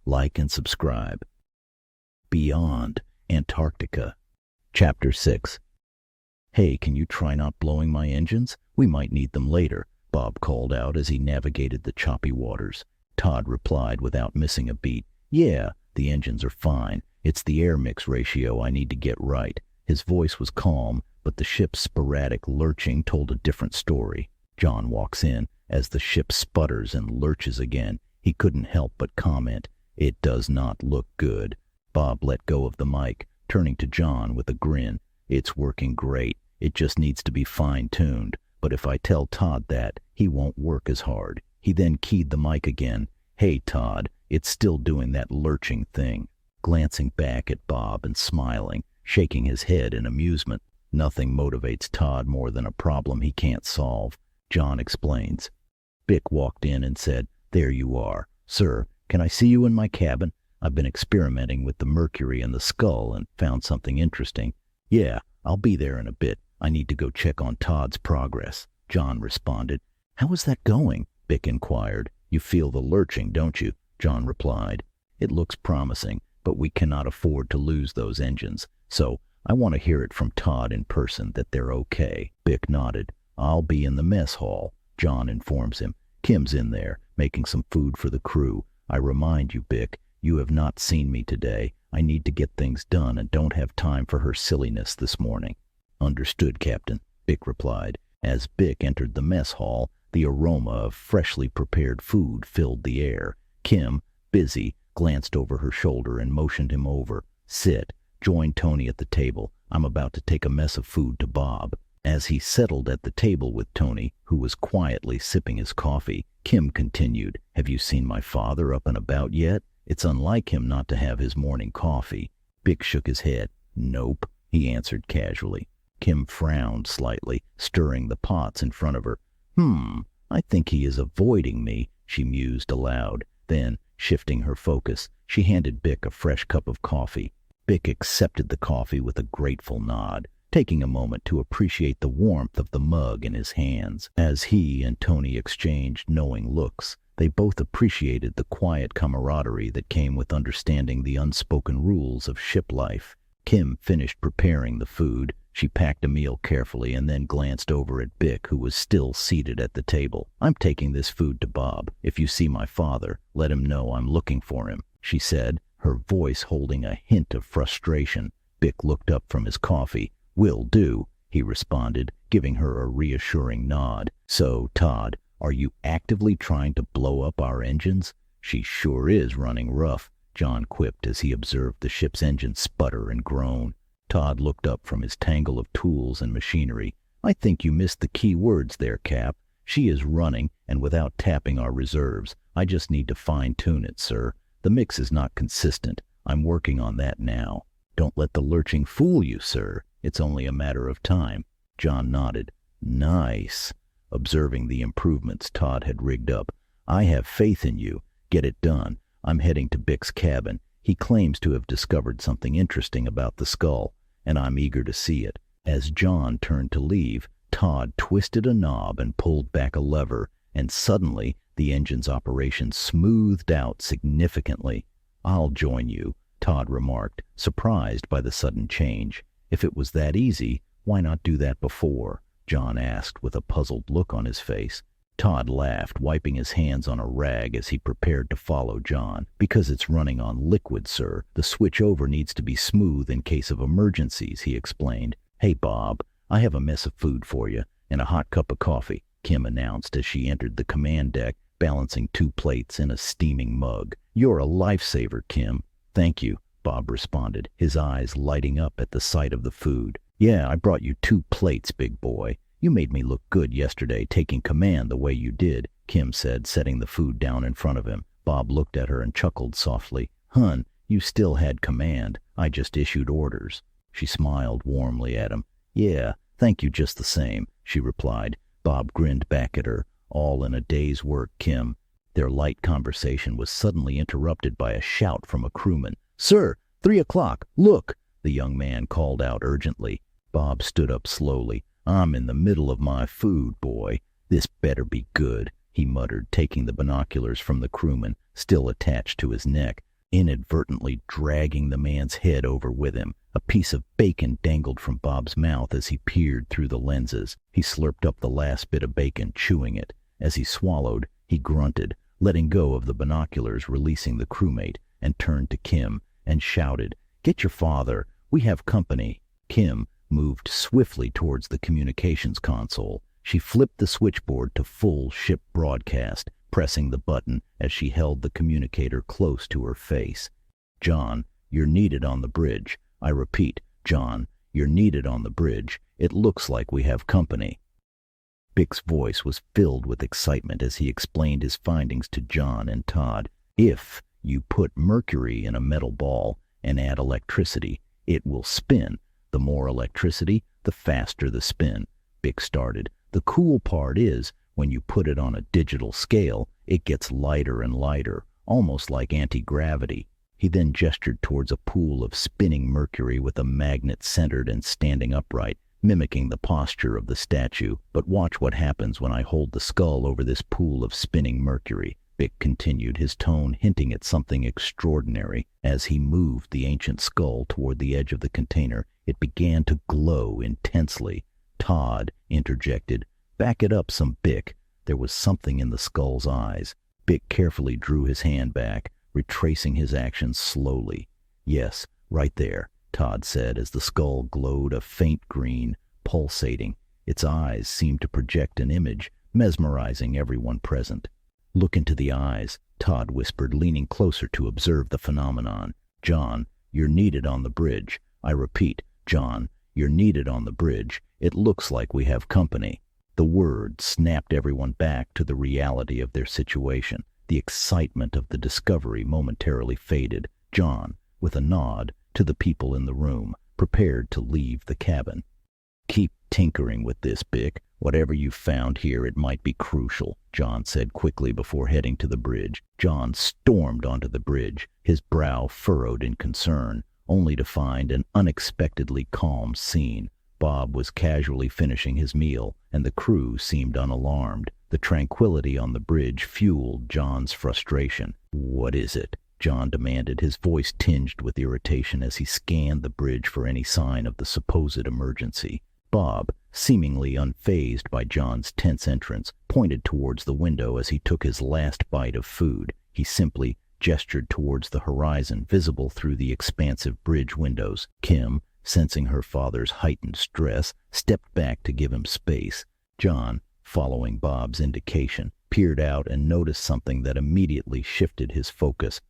like and subscribe. Beyond Antarctica. Chapter 6. Hey, can you try not blowing my engines? We might need them later, Bob called out as he navigated the choppy waters. Todd replied without missing a beat. Yeah, the engines are fine. It's the air mix ratio I need to get right. His voice was calm, but the ship's sporadic lurching told a different story. John walks in. As the ship sputters and lurches again, he couldn't help but comment, "It does not look good." Bob let go of the mic, turning to John with a grin. "It's working great. It just needs to be fine-tuned. But if I tell Todd that, he won't work as hard." He then keyed the mic again. "Hey, Todd, it's still doing that lurching thing." Glancing back at Bob and smiling, shaking his head in amusement. Nothing motivates Todd more than a problem he can't solve. John explains. Bick walked in and said, "There you are. Sir, can I see you in my cabin? I've been experimenting with the mercury in the skull and found something interesting." "Yeah, I'll be there in a bit. I need to go check on Todd's progress," John responded. "How is that going?" Bick inquired. "You feel the lurching, don't you?" John replied. "It looks promising, but we cannot afford to lose those engines. So I want to hear it from Todd in person that they're okay." Bick nodded. "I'll be in the mess hall," John informs him. "Kim's in there, making some food for the crew. I remind you, Bick, you have not seen me today. I need to get things done and don't have time for her silliness this morning." "Understood, Captain," Bick replied. As Bick entered the mess hall, the aroma of freshly prepared food filled the air. Kim, busy, glanced over her shoulder and motioned him over. "Sit. Join Tony at the table. I'm about to take a mess of food to Bob." As he settled at the table with Tony, who was quietly sipping his coffee, Kim continued, "Have you seen my father up and about yet? It's unlike him not to have his morning coffee." Bick shook his head. "Nope," he answered casually. Kim frowned slightly, stirring the pots in front of her. I think he is avoiding me," she mused aloud. Then, shifting her focus, she handed Bick a fresh cup of coffee. Bick accepted the coffee with a grateful nod, taking a moment to appreciate the warmth of the mug in his hands. As he and Tony exchanged knowing looks, they both appreciated the quiet camaraderie that came with understanding the unspoken rules of ship life. Kim finished preparing the food. She packed a meal carefully and then glanced over at Bick, who was still seated at the table. "I'm taking this food to Bob. If you see my father, let him know I'm looking for him," she said, her voice holding a hint of frustration. Bick looked up from his coffee. "Will do," he responded, giving her a reassuring nod. "So, Todd, are you actively trying to blow up our engines?" "She sure is running rough," John quipped as he observed the ship's engine sputter and groan. Todd looked up from his tangle of tools and machinery. "I think you missed the key words there, Cap. She is running, and without tapping our reserves. I just need to fine-tune it, sir. The mix is not consistent. I'm working on that now." "Don't let the lurching fool you, sir. It's only a matter of time." John nodded. "Nice." Observing the improvements Todd had rigged up. "I have faith in you. Get it done. I'm heading to Bick's cabin. He claims to have discovered something interesting about the skull, and I'm eager to see it." As John turned to leave, Todd twisted a knob and pulled back a lever, and suddenly the engine's operation smoothed out significantly. "I'll join you," Todd remarked, surprised by the sudden change. "If it was that easy, why not do that before?" John asked with a puzzled look on his face. Todd laughed, wiping his hands on a rag as he prepared to follow John. "Because it's running on liquid, sir. The switch over needs to be smooth in case of emergencies," he explained. "Hey, Bob, I have a mess of food for you and a hot cup of coffee," Kim announced as she entered the command deck, balancing 2 plates in a steaming mug. "You're a lifesaver, Kim." "Thank you," Bob responded, his eyes lighting up at the sight of the food. "Yeah, I brought you 2 plates, big boy. You made me look good yesterday taking command the way you did," Kim said, setting the food down in front of him. Bob looked at her and chuckled softly. "Hun, you still had command. I just issued orders." She smiled warmly at him. "Yeah, thank you just the same," she replied. Bob grinned back at her. "All in a day's work, Kim." Their light conversation was suddenly interrupted by a shout from a crewman. "Sir, 3 o'clock, look!" the young man called out urgently. Bob stood up slowly. "I'm in the middle of my food, boy. This better be good," he muttered, taking the binoculars from the crewman, still attached to his neck. inadvertently dragging the man's head over with him. A piece of bacon dangled from Bob's mouth as he peered through the lenses. He slurped up the last bit of bacon, chewing it. As he swallowed, he grunted, letting go of the binoculars, releasing the crewmate, and turned to Kim and shouted, "Get your father. We have company." Kim moved swiftly towards the communications console. She flipped the switchboard to full ship broadcast, pressing the button as she held the communicator close to her face. "John, you're needed on the bridge. I repeat, John, you're needed on the bridge. It looks like we have company." Bick's voice was filled with excitement as he explained his findings to John and Todd. "If you put mercury in a metal ball and add electricity, it will spin. The more electricity, the faster the spin," Bick started. "The cool part is, when you put it on a digital scale, it gets lighter and lighter, almost like anti-gravity." He then gestured towards a pool of spinning mercury with a magnet centered and standing upright, mimicking the posture of the statue. "But watch what happens when I hold the skull over this pool of spinning mercury," Bick continued, his tone hinting at something extraordinary. As he moved the ancient skull toward the edge of the container, it began to glow intensely. Todd interjected, "Back it up some, Bick." There was something in the skull's eyes. Bick carefully drew his hand back, retracing his actions slowly. "Yes, right there," Todd said as the skull glowed a faint green, pulsating. Its eyes seemed to project an image, mesmerizing everyone present. "Look into the eyes," Todd whispered, leaning closer to observe the phenomenon. "John, you're needed on the bridge. I repeat, John, you're needed on the bridge. It looks like we have company." The word snapped everyone back to the reality of their situation. The excitement of the discovery momentarily faded. John, with a nod to the people in the room, prepared to leave the cabin. "Keep tinkering with this, Bick. Whatever you found here, it might be crucial," John said quickly before heading to the bridge. John stormed onto the bridge, his brow furrowed in concern, only to find an unexpectedly calm scene. Bob was casually finishing his meal, and the crew seemed unalarmed. The tranquility on the bridge fueled John's frustration. "What is it?" John demanded, his voice tinged with irritation as he scanned the bridge for any sign of the supposed emergency. Bob, seemingly unfazed by John's tense entrance, pointed towards the window as he took his last bite of food. He simply gestured towards the horizon visible through the expansive bridge windows. Kim, sensing her father's heightened stress, stepped back to give him space. John, following Bob's indication, peered out and noticed something that immediately shifted his focus.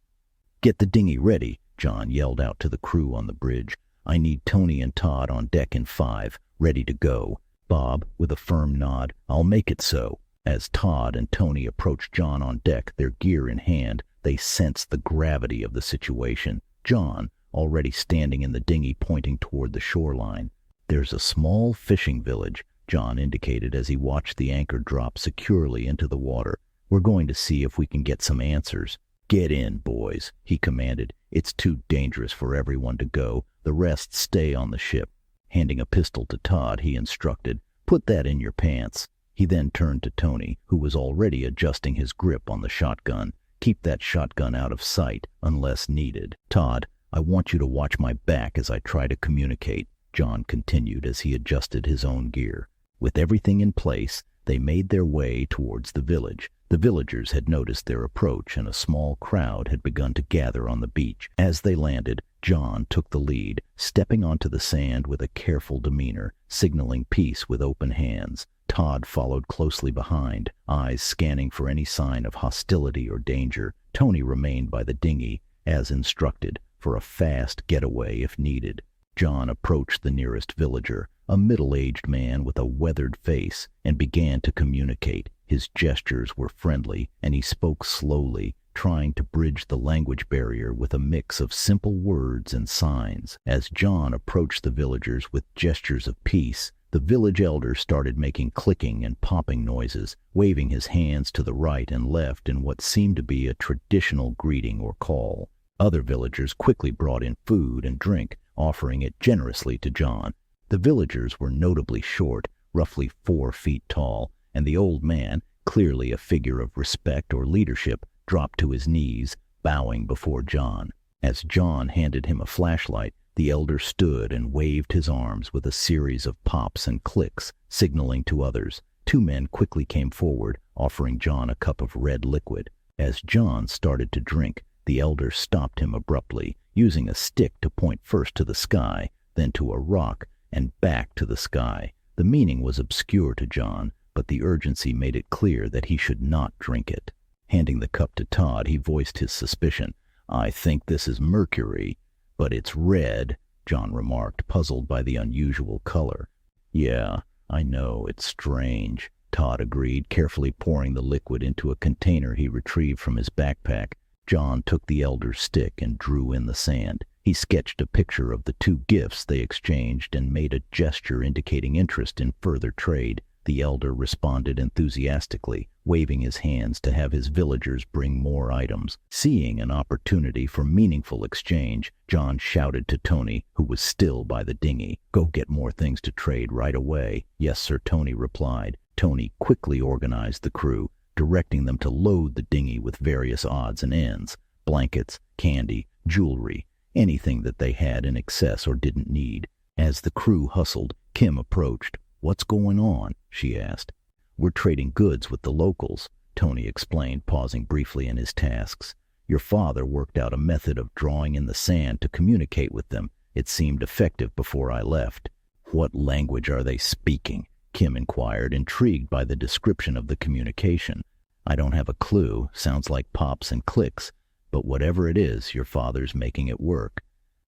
"Get the dinghy ready," John yelled out to the crew on the bridge. "I need Tony and Todd on deck in 5, ready to go." Bob, with a firm nod, "I'll make it so." As Todd and Tony approached John on deck, their gear in hand, they sensed the gravity of the situation. John, already standing in the dinghy pointing toward the shoreline. "There's a small fishing village," John indicated as he watched the anchor drop securely into the water. "We're going to see if we can get some answers." "Get in, boys," he commanded. "It's too dangerous for everyone to go. The rest stay on the ship." Handing a pistol to Todd, he instructed, "Put that in your pants." He then turned to Tony, who was already adjusting his grip on the shotgun. "Keep that shotgun out of sight unless needed." "Todd, I want you to watch my back as I try to communicate," John continued as he adjusted his own gear. With everything in place, they made their way towards the village. The villagers had noticed their approach, and a small crowd had begun to gather on the beach. As they landed, John took the lead, stepping onto the sand with a careful demeanor, signaling peace with open hands. Todd followed closely behind, eyes scanning for any sign of hostility or danger. Tony remained by the dinghy, as instructed, for a fast getaway if needed. John approached the nearest villager, a middle-aged man with a weathered face, and began to communicate. His gestures were friendly, and he spoke slowly, trying to bridge the language barrier with a mix of simple words and signs. As John approached the villagers with gestures of peace, the village elder started making clicking and popping noises, waving his hands to the right and left in what seemed to be a traditional greeting or call. Other villagers quickly brought in food and drink, offering it generously to John. The villagers were notably short, roughly 4 feet tall, and the old man, clearly a figure of respect or leadership, dropped to his knees, bowing before John. As John handed him a flashlight, the elder stood and waved his arms with a series of pops and clicks, signaling to others. Two men quickly came forward, offering John a cup of red liquid. As John started to drink, the elder stopped him abruptly, using a stick to point first to the sky, then to a rock, and back to the sky. The meaning was obscure to John, but the urgency made it clear that he should not drink it. Handing the cup to Todd, he voiced his suspicion. "I think this is mercury, but it's red," John remarked, puzzled by the unusual color. "Yeah, I know, it's strange," Todd agreed, carefully pouring the liquid into a container he retrieved from his backpack. John took the elder's stick and drew in the sand. He sketched a picture of the two gifts they exchanged and made a gesture indicating interest in further trade. The elder responded enthusiastically, waving his hands to have his villagers bring more items. Seeing an opportunity for meaningful exchange, John shouted to Tony, who was still by the dinghy, "Go get more things to trade right away." "Yes, sir," Tony replied. Tony quickly organized the crew, directing them to load the dinghy with various odds and ends, blankets, candy, jewelry, anything that they had in excess or didn't need. As the crew hustled, Kim approached. "What's going on?" she asked. "We're trading goods with the locals," Tony explained, pausing briefly in his tasks. "Your father worked out a method of drawing in the sand to communicate with them. It seemed effective before I left." "What language are they speaking?" Kim inquired, intrigued by the description of the communication. "I don't have a clue. Sounds like pops and clicks. But whatever it is, your father's making it work."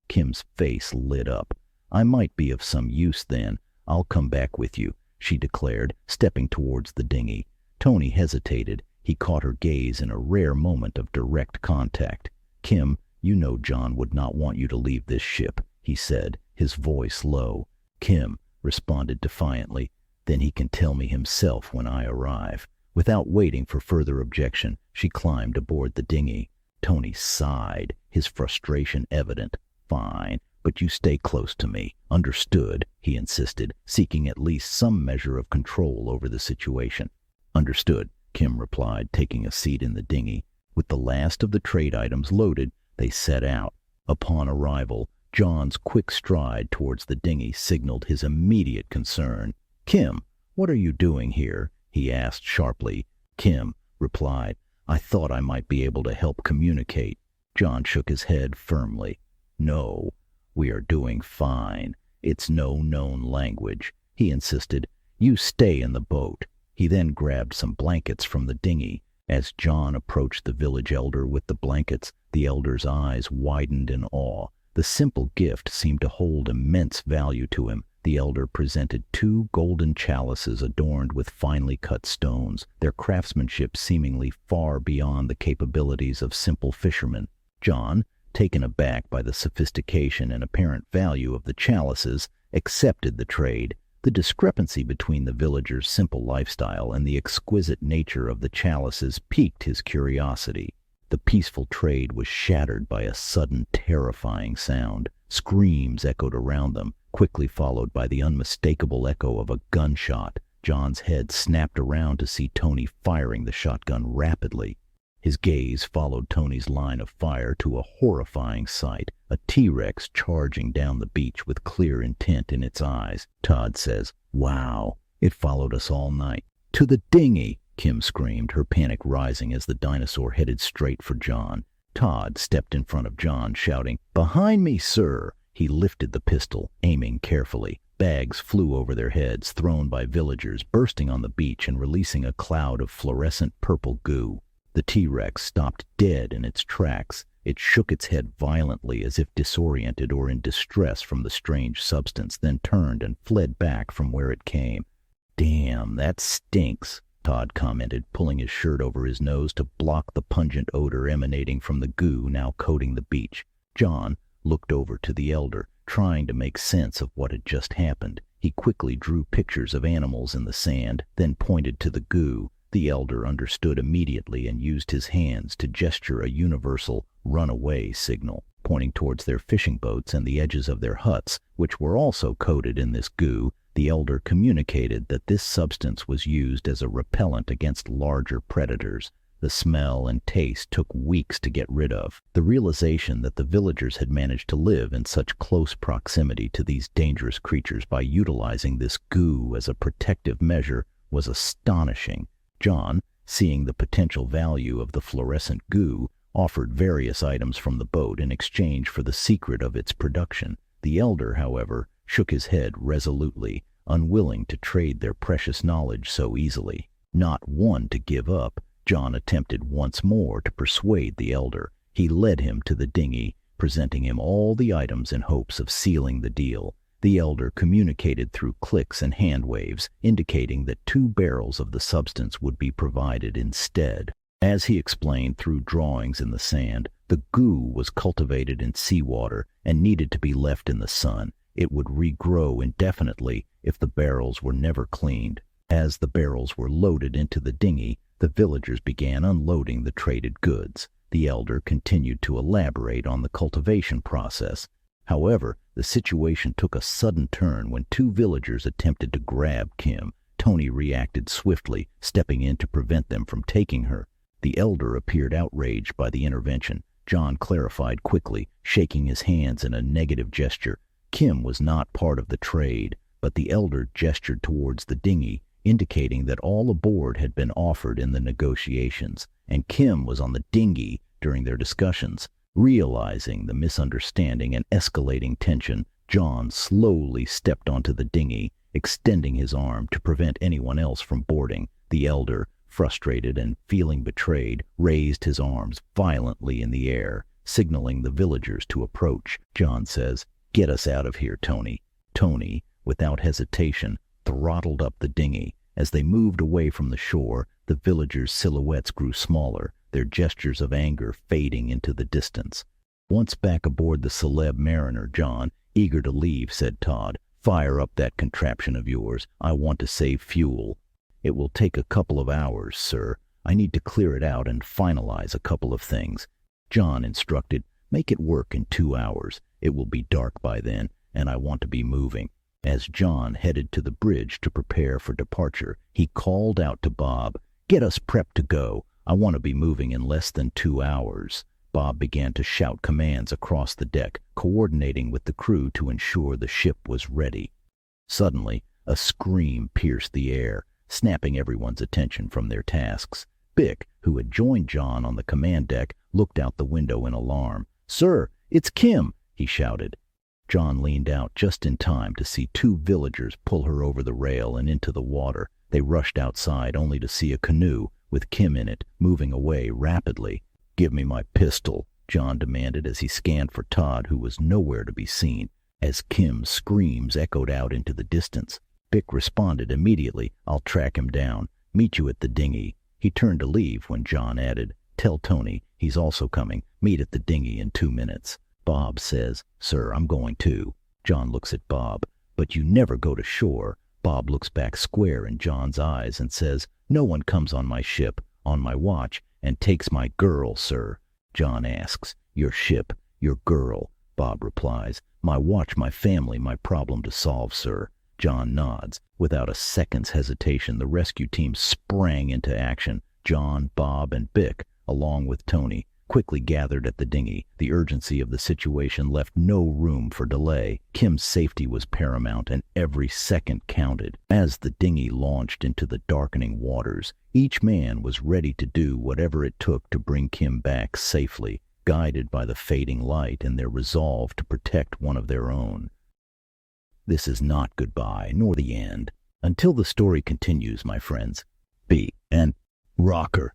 Kim's face lit up. "I might be of some use then. I'll come back with you," she declared, stepping towards the dinghy. Tony hesitated. He caught her gaze in a rare moment of direct contact. "Kim, you know John would not want you to leave this ship," he said, his voice low. Kim responded defiantly, "Then he can tell me himself when I arrive." Without waiting for further objection, she climbed aboard the dinghy. Tony sighed, his frustration evident. "Fine, but you stay close to me. Understood?" he insisted, seeking at least some measure of control over the situation. "Understood," Kim replied, taking a seat in the dinghy. With the last of the trade items loaded, they set out. Upon arrival, John's quick stride towards the dinghy signaled his immediate concern. "Kim, what are you doing here?" he asked sharply. Kim replied, "I thought I might be able to help communicate." John shook his head firmly. "No, we are doing fine. It's no known language," he insisted. "You stay in the boat." He then grabbed some blankets from the dinghy. As John approached the village elder with the blankets, the elder's eyes widened in awe. The simple gift seemed to hold immense value to him. The elder presented 2 golden chalices adorned with finely cut stones, their craftsmanship seemingly far beyond the capabilities of simple fishermen. John, taken aback by the sophistication and apparent value of the chalices, accepted the trade. The discrepancy between the villagers' simple lifestyle and the exquisite nature of the chalices piqued his curiosity. The peaceful trade was shattered by a sudden terrifying sound. Screams echoed around them, quickly followed by the unmistakable echo of a gunshot. John's head snapped around to see Tony firing the shotgun rapidly. His gaze followed Tony's line of fire to a horrifying sight, a T-Rex charging down the beach with clear intent in its eyes. Todd says, "Wow, it followed us all night." "To the dinghy!" Kim screamed, her panic rising as the dinosaur headed straight for John. Todd stepped in front of John, shouting, "Behind me, sir!" He lifted the pistol, aiming carefully. Bags flew over their heads, thrown by villagers, bursting on the beach and releasing a cloud of fluorescent purple goo. The T-Rex stopped dead in its tracks. It shook its head violently as if disoriented or in distress from the strange substance, then turned and fled back from where it came. "Damn, that stinks," Todd commented, pulling his shirt over his nose to block the pungent odor emanating from the goo now coating the beach. John looked over to the elder, trying to make sense of what had just happened. He quickly drew pictures of animals in the sand, then pointed to the goo. The elder understood immediately and used his hands to gesture a universal run-away signal, pointing towards their fishing boats and the edges of their huts, which were also coated in this goo. The elder communicated that this substance was used as a repellent against larger predators. The smell and taste took weeks to get rid of. The realization that the villagers had managed to live in such close proximity to these dangerous creatures by utilizing this goo as a protective measure was astonishing. John, seeing the potential value of the fluorescent goo, offered various items from the boat in exchange for the secret of its production. The elder, however, shook his head resolutely, unwilling to trade their precious knowledge so easily. Not one to give up, John attempted once more to persuade the elder. He led him to the dinghy, presenting him all the items in hopes of sealing the deal. The elder communicated through clicks and hand waves, indicating that 2 barrels of the substance would be provided instead. As he explained through drawings in the sand, the goo was cultivated in seawater and needed to be left in the sun. It would regrow indefinitely if the barrels were never cleaned. As the barrels were loaded into the dinghy, the villagers began unloading the traded goods. The elder continued to elaborate on the cultivation process. However, the situation took a sudden turn when 2 villagers attempted to grab Kim. Tony reacted swiftly, stepping in to prevent them from taking her. The elder appeared outraged by the intervention. John clarified quickly, shaking his hands in a negative gesture. Kim was not part of the trade, but the elder gestured towards the dinghy, indicating that all aboard had been offered in the negotiations, and Kim was on the dinghy during their discussions. Realizing the misunderstanding and escalating tension, John slowly stepped onto the dinghy, extending his arm to prevent anyone else from boarding. The elder, frustrated and feeling betrayed, raised his arms violently in the air, signaling the villagers to approach. John says, "Get us out of here, Tony." Tony, without hesitation, throttled up the dinghy. As they moved away from the shore, the villagers' silhouettes grew smaller, their gestures of anger fading into the distance. Once back aboard the celeb mariner, John, eager to leave, said Todd, "Fire up that contraption of yours. I want to save fuel." "It will take a couple of hours, sir. I need to clear it out and finalize a couple of things." John instructed, "Make it work in 2 hours. It will be dark by then, and I want to be moving." As John headed to the bridge to prepare for departure, he called out to Bob, "Get us prepped to go. I want to be moving in less than 2 hours." Bob began to shout commands across the deck, coordinating with the crew to ensure the ship was ready. Suddenly, a scream pierced the air, snapping everyone's attention from their tasks. Bick, who had joined John on the command deck, looked out the window in alarm. "Sir, it's Kim!" he shouted. John leaned out just in time to see 2 villagers pull her over the rail and into the water. They rushed outside only to see a canoe with Kim in it, moving away rapidly. "Give me my pistol," John demanded as he scanned for Todd, who was nowhere to be seen. As Kim's screams echoed out into the distance, Bick responded immediately, "I'll track him down. Meet you at the dinghy." He turned to leave when John added, "Tell Tony he's also coming. Meet at the dinghy in 2 minutes." Bob says, "Sir, I'm going too." John looks at Bob. "But you never go to shore." Bob looks back square in John's eyes and says, "No one comes on my ship, on my watch, and takes my girl, sir." John asks, "Your ship, your girl?" Bob replies, "My watch, my family, my problem to solve, sir." John nods. Without a second's hesitation, the rescue team sprang into action. John, Bob, and Bick, along with Tony, quickly gathered at the dinghy. The urgency of the situation left no room for delay. Kim's safety was paramount, and every second counted. As the dinghy launched into the darkening waters, each man was ready to do whatever it took to bring Kim back safely, guided by the fading light and their resolve to protect one of their own. This is not goodbye, nor the end. Until the story continues, my friends. B.N.Rocker.